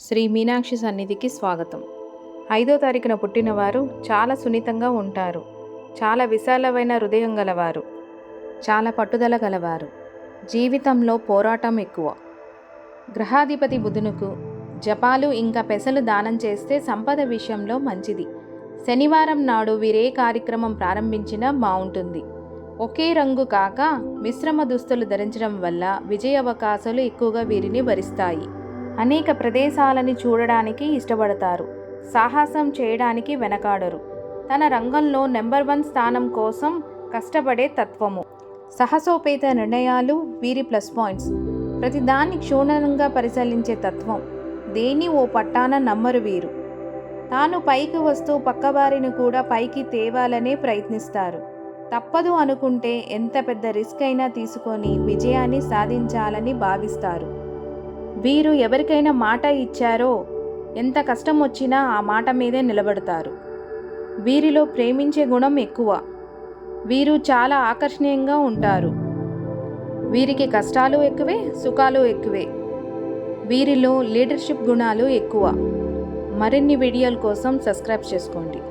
శ్రీ మీనాక్షి సన్నిధికి స్వాగతం. 5వ తారీఖున పుట్టినవారు చాలా సున్నితంగా ఉంటారు. చాలా విశాలమైన హృదయం గలవారు. చాలా పట్టుదల గలవారు. జీవితంలో పోరాటం ఎక్కువ. గ్రహాధిపతి బుధునుకు జపాలు ఇంకా పెసలు దానం చేస్తే సంపద విషయంలో మంచిది. శనివారం నాడు వీరే కార్యక్రమం ప్రారంభించినా బాగుంటుంది. ఒకే రంగు కాక మిశ్రమ దుస్తులు ధరించడం వల్ల విజయ అవకాశాలు ఎక్కువగా వీరిని వరిస్తాయి. అనేక ప్రదేశాలని చూడడానికి ఇష్టపడతారు. సాహసం చేయడానికి వెనకాడరు. తన రంగంలో నెంబర్ 1 స్థానం కోసం కష్టపడే తత్వము. సాహసోపేత నిర్ణయాలు వీరి ప్లస్ పాయింట్స్. ప్రతిదాన్ని క్షుణ్ణంగా పరిశీలించే తత్వం. దేన్ని ఓ పట్టాన నమ్మరు వీరు. తాను పైకి వస్తూ పక్కవారిని కూడా పైకి తేవాలనే ప్రయత్నిస్తారు. తప్పదు అనుకుంటే ఎంత పెద్ద రిస్క్ అయినా తీసుకొని విజయాన్ని సాధించాలని భావిస్తారు. వీరు ఎవరికైనా మాట ఇచ్చారో ఎంత కష్టం వచ్చినా ఆ మాట మీదే నిలబడతారు. వీరిలో ప్రేమించే గుణం ఎక్కువ. వీరు చాలా ఆకర్షణీయంగా ఉంటారు. వీరికి కష్టాలు ఎక్కువే, సుఖాలు ఎక్కువే. వీరిలో లీడర్షిప్ గుణాలు ఎక్కువ. మరిన్ని వీడియోల కోసం సబ్స్క్రైబ్ చేసుకోండి.